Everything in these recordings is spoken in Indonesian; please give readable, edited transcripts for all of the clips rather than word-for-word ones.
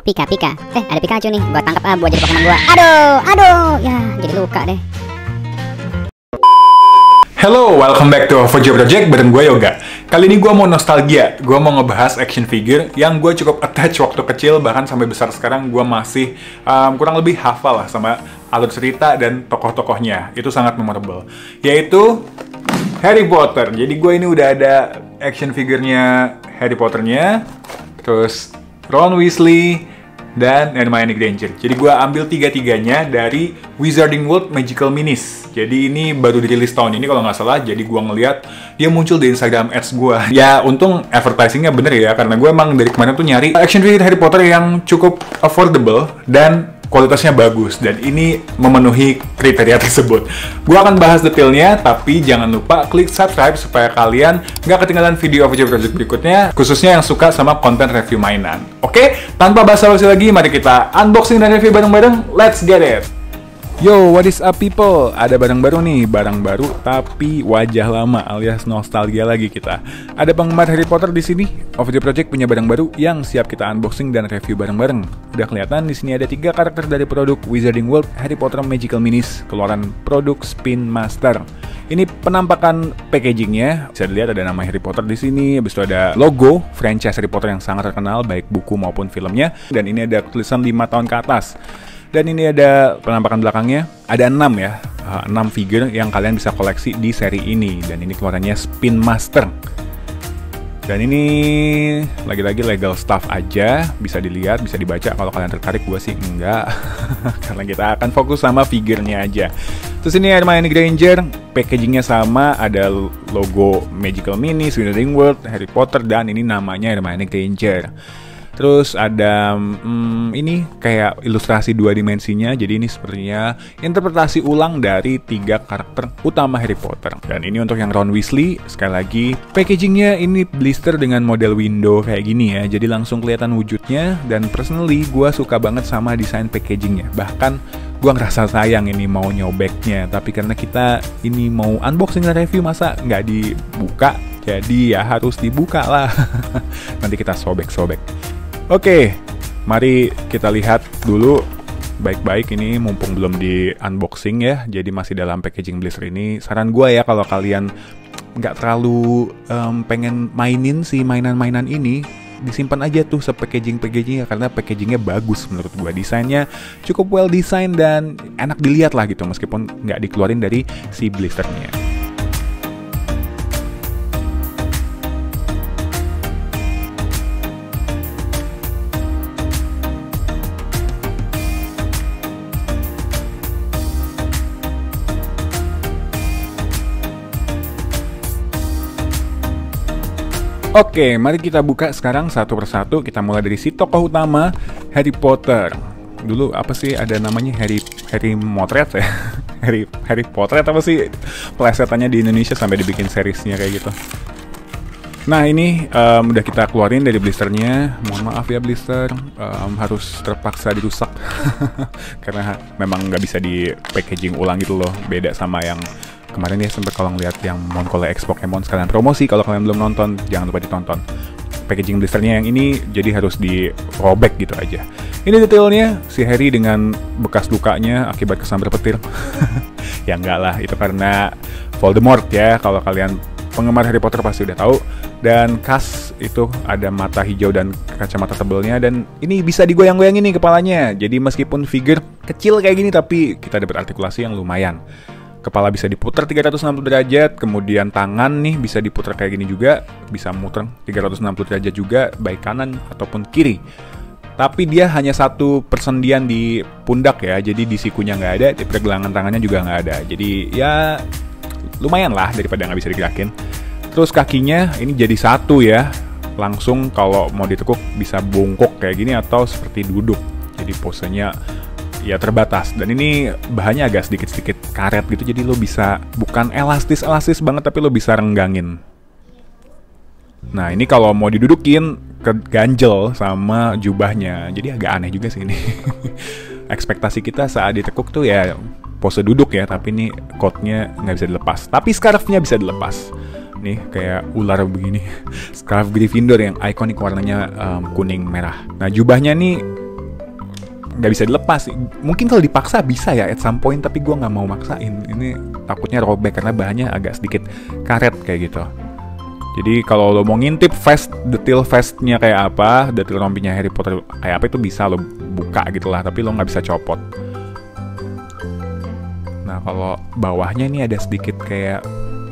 Pika. Ada Pikachu nih, gua tangkap buat jadi Pokemon gua. Aduh, ya jadi luka deh. Hello, welcome back to OVJ Project bareng gue Yoga. Kali ini gue mau nostalgia, gue mau ngebahas action figure yang gue cukup attach waktu kecil, bahkan sampai besar sekarang gue masih kurang lebih hafal lah sama alur cerita dan tokoh-tokohnya. Itu sangat memorable, yaitu Harry Potter. Jadi gue ini udah ada action figurnya Harry Potternya, terus Ron Weasley, dan Hermione Granger. Jadi gue ambil tiga-tiganya dari Wizarding World Magical Minis. Jadi ini baru dirilis tahun ini kalau nggak salah. Jadi gue ngeliat dia muncul di Instagram ads gue. Ya untung advertisingnya bener ya, karena gue emang dari kemarin tuh nyari action figure Harry Potter yang cukup affordable dan kualitasnya bagus, dan ini memenuhi kriteria tersebut. Gue akan bahas detailnya, tapi jangan lupa klik subscribe supaya kalian nggak ketinggalan video OVJ Project berikutnya, khususnya yang suka sama konten review mainan. Oke, tanpa basa-basi lagi, mari kita unboxing dan review bareng-bareng. Let's get it! Yo, what is up people? Ada barang baru nih, barang baru tapi wajah lama alias nostalgia lagi kita. Ada penggemar Harry Potter di sini. OVJ Project punya barang baru yang siap kita unboxing dan review bareng-bareng. Udah kelihatan di sini ada 3 karakter dari produk Wizarding World Harry Potter Magical Minis, keluaran produk Spin Master. Ini penampakan packagingnya, bisa dilihat ada nama Harry Potter di sini. Habis itu ada logo franchise Harry Potter yang sangat terkenal, baik buku maupun filmnya. Dan ini ada tulisan 5 tahun ke atas. Dan ini ada penampakan belakangnya, ada 6 ya, 6 figure yang kalian bisa koleksi di seri ini. Dan ini keluarannya Spin Master. Dan ini lagi-lagi legal stuff aja, bisa dilihat, bisa dibaca. Kalau kalian tertarik, gue sih enggak, karena kita akan fokus sama figurnya aja. Terus ini Hermione Granger, packagingnya sama, ada logo Magical Minis, Wizarding World, Harry Potter, dan ini namanya Hermione Granger. Terus ada ini kayak ilustrasi 2 dimensinya. Jadi ini sepertinya interpretasi ulang dari 3 karakter utama Harry Potter. Dan ini untuk yang Ron Weasley, sekali lagi packagingnya ini blister dengan model window kayak gini ya. Jadi langsung kelihatan wujudnya. Dan personally gue suka banget sama desain packagingnya. Bahkan gue ngerasa sayang ini mau nyobeknya. Tapi karena kita ini mau unboxing dan review, masa nggak dibuka? Jadi ya harus dibuka lah. Nanti kita sobek-sobek. Oke, mari kita lihat dulu baik-baik ini mumpung belum di unboxing ya. Jadi masih dalam packaging blister ini. Saran gue ya, kalau kalian nggak terlalu pengen mainin si mainan-mainan ini, disimpan aja tuh se-packaging-packagingnya, karena packagingnya bagus menurut gue. Desainnya cukup well design dan enak dilihat lah gitu, meskipun nggak dikeluarin dari si blisternya. Oke, mari kita buka sekarang satu persatu. Kita mulai dari si tokoh utama, Harry Potter. Dulu apa sih ada namanya Harry Motret ya? Harry Potter apa sih plesetannya di Indonesia sampai dibikin seriesnya kayak gitu. Nah ini udah kita keluarin dari blisternya. Mohon maaf ya blister, harus terpaksa dirusak karena memang nggak bisa di packaging ulang gitu loh. Beda sama yang kemarin ya, sempat kalau ngeliat yang Moncolle X Pokemon sekalian promosi. Kalau kalian belum nonton, jangan lupa ditonton. Packaging blisternya yang ini jadi harus dirobek gitu aja. Ini detailnya si Harry dengan bekas lukanya akibat kesambar petir. Ya enggak lah, itu karena Voldemort ya. Kalau kalian penggemar Harry Potter pasti udah tahu. Dan khas itu ada mata hijau dan kacamata tebelnya. Dan ini bisa digoyang-goyangin nih kepalanya. Jadi meskipun figure kecil kayak gini, tapi kita dapat artikulasi yang lumayan. Kepala bisa diputar 360 derajat, kemudian tangan nih bisa diputar kayak gini juga, bisa muter 360 derajat juga, baik kanan ataupun kiri. Tapi dia hanya satu persendian di pundak ya, jadi di sikunya nggak ada, di pergelangan tangannya juga nggak ada. Jadi ya lumayan lah daripada nggak bisa digerakin. Terus kakinya ini jadi satu ya, langsung kalau mau ditekuk bisa bungkuk kayak gini atau seperti duduk. Jadi posenya ya terbatas, dan ini bahannya agak sedikit-sedikit karet gitu, jadi lo bisa, bukan elastis banget, tapi lo bisa renggangin. Nah ini kalau mau didudukin keganjel sama jubahnya, jadi agak aneh juga sih ini. Ekspektasi kita saat ditekuk tuh ya pose duduk ya, tapi ini coatnya nggak bisa dilepas, tapi scarfnya bisa dilepas. Nih kayak ular begini, scarf Gryffindor yang ikonik warnanya kuning merah. Nah jubahnya nih nggak bisa dilepas. Mungkin kalau dipaksa bisa ya at some point, tapi gue nggak mau maksain. Ini takutnya robek karena bahannya agak sedikit karet kayak gitu. Jadi kalau lo mau ngintip detail vestnya kayak apa, detail rompinya Harry Potter kayak apa, itu bisa lo buka gitu lah, tapi lo nggak bisa copot. Nah kalau bawahnya ini ada sedikit kayak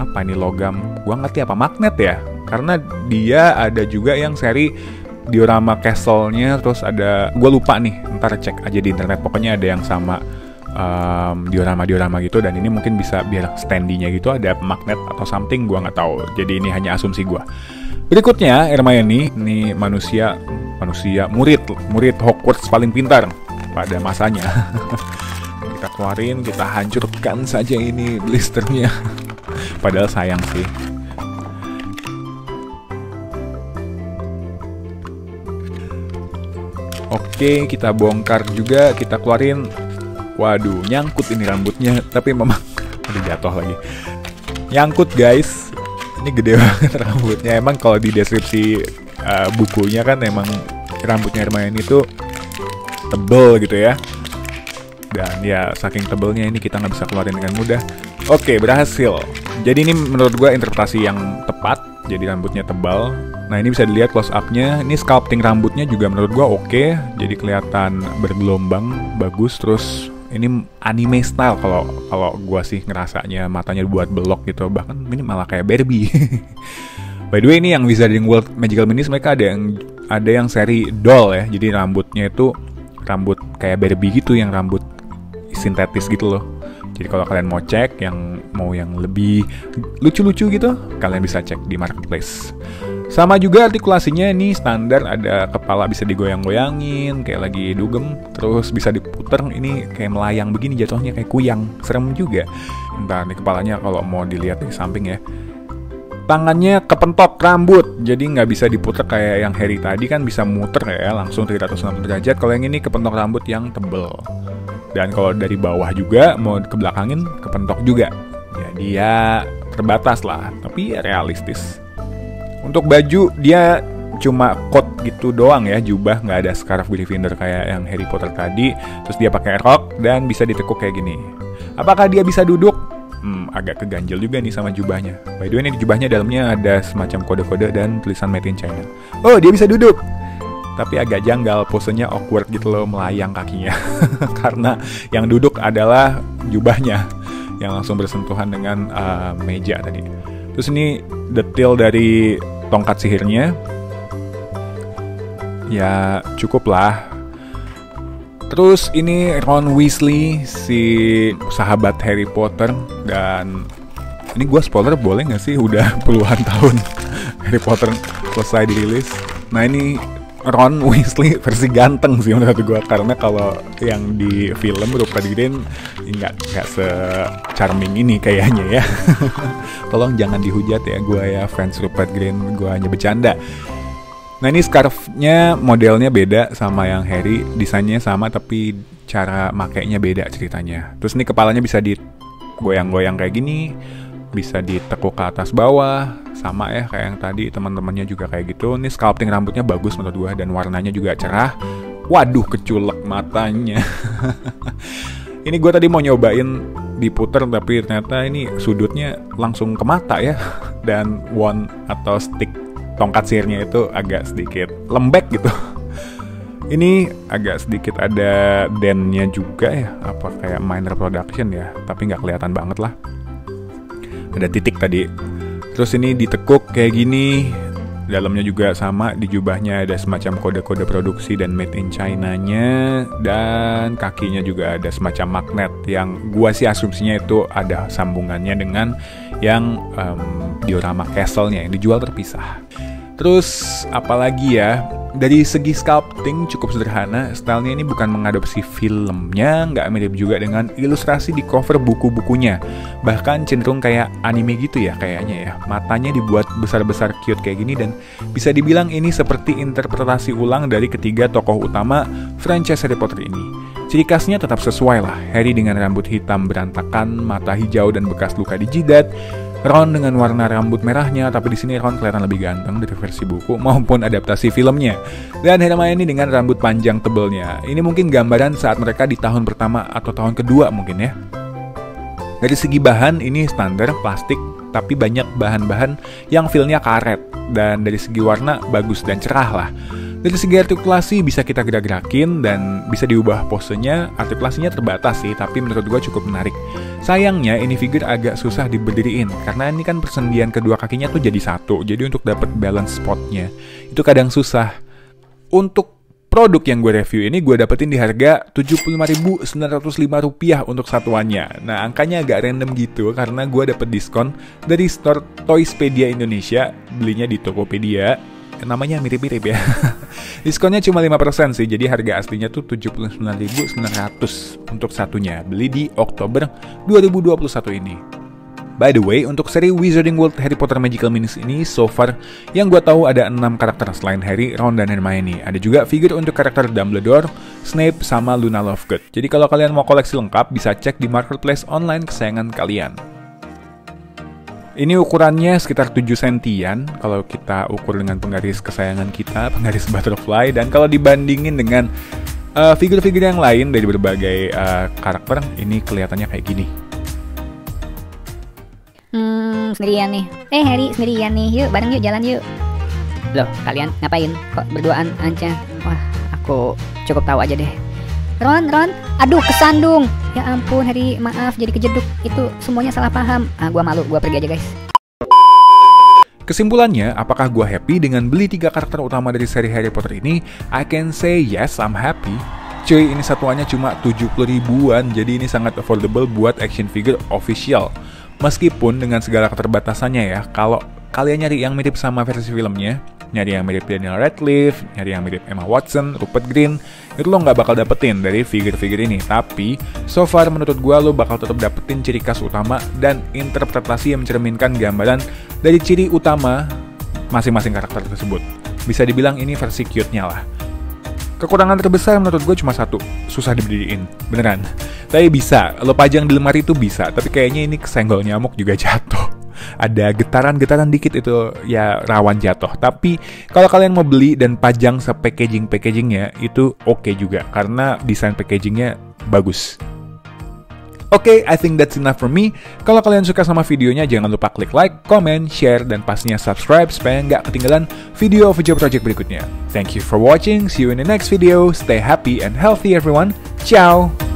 apa nih, logam, gua ngerti apa, magnet ya, karena dia ada juga yang seri diorama castle-nya, terus ada, gua lupa nih, ntar cek aja di internet, pokoknya ada yang sama diorama gitu, dan ini mungkin bisa biar standy-nya gitu ada magnet atau something, gua nggak tahu, jadi ini hanya asumsi gua. Berikutnya Hermione, ini manusia murid Hogwarts paling pintar pada masanya. Kita keluarin, kita hancurkan saja ini blisternya. Padahal sayang sih. Oke, kita bongkar juga, kita keluarin. Waduh, nyangkut ini rambutnya, tapi memang udah jatuh lagi. Nyangkut guys, ini gede banget rambutnya. Emang kalau di deskripsi bukunya kan emang rambutnya Hermione itu tebel gitu ya. Dan ya saking tebelnya ini kita nggak bisa keluarin dengan mudah. Oke, berhasil. Jadi ini menurut gue interpretasi yang tepat. Jadi rambutnya tebal. Nah ini bisa dilihat close up-nya. Ini sculpting rambutnya juga menurut gue oke. Jadi kelihatan bergelombang, bagus. Terus ini anime style kalau gue sih ngerasanya, matanya buat belok gitu. Bahkan ini malah kayak Barbie. By the way, ini yang Wizarding World Magical Minis mereka ada yang seri doll ya. Jadi rambutnya itu rambut kayak Barbie gitu, yang rambut sintetis gitu loh. Jadi kalau kalian mau cek yang lebih lucu-lucu gitu, kalian bisa cek di marketplace. Sama juga artikulasinya ini standar, ada kepala bisa digoyang-goyangin kayak lagi dugem, terus bisa diputer, ini kayak melayang begini jatuhnya, kayak kuyang, serem juga. Entar nih kepalanya kalau mau dilihat dari samping ya. Tangannya kepentok rambut, jadi nggak bisa diputer kayak yang Harry tadi kan bisa muter ya, langsung 360 derajat. Kalau yang ini kepentok rambut yang tebel. Dan kalau dari bawah juga mau ke belakangin kepentok juga. Jadi ya terbatas lah, tapi ya realistis. Untuk baju dia cuma coat gitu doang ya, jubah, nggak ada scarf Gryffindor kayak yang Harry Potter tadi. Terus dia pakai rok dan bisa ditekuk kayak gini. Apakah dia bisa duduk? Agak keganjel juga nih sama jubahnya. By the way, ini di jubahnya dalamnya ada semacam kode-kode dan tulisan Made in China. Oh, dia bisa duduk. Tapi agak janggal, posenya awkward gitu loh, melayang kakinya. Karena yang duduk adalah jubahnya yang langsung bersentuhan dengan meja tadi. Terus ini detail dari tongkat sihirnya. Ya cukup lah. Terus ini Ron Weasley, si sahabat Harry Potter. Dan ini gue spoiler boleh gak sih? Udah puluhan tahun Harry Potter selesai dirilis. Nah ini Ron Weasley versi ganteng sih menurut gue, karena kalau yang di film Rupert Grint nggak se-charming ini kayaknya ya. Tolong jangan dihujat ya, gue ya fans Rupert Grint, gue hanya bercanda. Nah ini scarf-nya modelnya beda sama yang Harry, desainnya sama tapi cara makainya beda ceritanya. Terus ini kepalanya bisa digoyang-goyang kayak gini, bisa ditekuk ke atas bawah, sama ya kayak yang tadi, teman-temannya juga kayak gitu. Ini sculpting rambutnya bagus menurut gue dan warnanya juga cerah. Waduh, keculek matanya. Ini gue tadi mau nyobain diputer tapi ternyata ini sudutnya langsung ke mata ya. Dan wand atau stick tongkat sihirnya itu agak sedikit lembek gitu. Ini agak sedikit ada dentnya juga ya, apa kayak minor production ya, tapi nggak kelihatan banget lah. Ada titik tadi. Terus ini ditekuk kayak gini. Dalamnya juga sama, di jubahnya ada semacam kode-kode produksi dan made in China-nya. Dan kakinya juga ada semacam magnet yang gua sih asumsinya itu ada sambungannya dengan yang diorama castle-nya yang dijual terpisah. Terus apalagi ya, dari segi sculpting cukup sederhana, stylenya ini bukan mengadopsi filmnya, nggak mirip juga dengan ilustrasi di cover buku-bukunya. Bahkan cenderung kayak anime gitu ya kayaknya ya. Matanya dibuat besar-besar cute kayak gini dan bisa dibilang ini seperti interpretasi ulang dari ketiga tokoh utama franchise Harry Potter ini. Ciri khasnya tetap sesuai lah, Harry dengan rambut hitam berantakan, mata hijau dan bekas luka di jidat. Ron dengan warna rambut merahnya, tapi di sini Ron kelihatan lebih ganteng dari versi buku maupun adaptasi filmnya. Dan Hermione dengan rambut panjang tebelnya. Ini mungkin gambaran saat mereka di tahun pertama atau tahun kedua mungkin ya. Dari segi bahan ini standar plastik, tapi banyak bahan-bahan yang feel-nya karet. Dan dari segi warna bagus dan cerah lah. Dari segi artikulasi bisa kita gerak-gerakin dan bisa diubah posenya. Artikulasinya terbatas sih, tapi menurut gue cukup menarik. Sayangnya ini figure agak susah diberdiriin karena ini kan persendian kedua kakinya tuh jadi satu. Jadi untuk dapat balance spotnya itu kadang susah. Untuk produk yang gue review ini gue dapetin di harga Rp75.905 untuk satuannya. Nah angkanya agak random gitu karena gue dapet diskon dari store Toyspedia Indonesia. Belinya di Tokopedia. Namanya mirip-mirip ya. Diskonnya cuma 5% sih, jadi harga aslinya tuh Rp79.900 untuk satunya. Beli di Oktober 2021 ini. By the way, untuk seri Wizarding World Harry Potter Magical Minis ini, so far yang gue tahu ada 6 karakter selain Harry, Ron, dan Hermione. Ada juga figure untuk karakter Dumbledore, Snape, sama Luna Lovegood. Jadi kalau kalian mau koleksi lengkap, bisa cek di marketplace online kesayangan kalian. Ini ukurannya sekitar 7 sentian kalau kita ukur dengan penggaris kesayangan kita, penggaris butterfly. Dan kalau dibandingin dengan figur-figur yang lain dari berbagai karakter, ini kelihatannya kayak gini. Sendirian nih. Harry sendirian nih. Yuk, bareng yuk, jalan yuk. Loh, kalian ngapain? Kok berduaan aja? Wah, aku cukup tahu aja deh. Ron, aduh kesandung. Ya ampun Harry, maaf jadi kejeduk. Itu semuanya salah paham. Gua malu, gua pergi aja guys. Kesimpulannya, apakah gua happy dengan beli 3 karakter utama dari seri Harry Potter ini? I can say yes, I'm happy. Cuy, ini satuannya cuma 70 ribuan, jadi ini sangat affordable buat action figure official. Meskipun dengan segala keterbatasannya ya, kalau kalian nyari yang mirip sama versi filmnya, nyari yang mirip Daniel Radcliffe, nyari yang mirip Emma Watson, Rupert Grint, itu lo nggak bakal dapetin dari figure-figure ini. Tapi, so far menurut gue lo bakal tetap dapetin ciri khas utama dan interpretasi yang mencerminkan gambaran dari ciri utama masing-masing karakter tersebut. Bisa dibilang ini versi cute-nya lah. Kekurangan terbesar menurut gue cuma satu, susah diberdiriin, beneran. Tapi bisa, lo pajang di lemari itu bisa, tapi kayaknya ini kesenggol nyamuk juga jatuh. Ada getaran-getaran dikit itu ya rawan jatuh. Tapi kalau kalian mau beli dan pajang se-packagingnya itu oke juga karena desain packagingnya bagus. Oke, I think that's enough for me. Kalau kalian suka sama videonya, jangan lupa klik like, comment, share, dan pastinya subscribe supaya nggak ketinggalan video Future Project berikutnya. Thank you for watching. See you in the next video. Stay happy and healthy everyone. Ciao!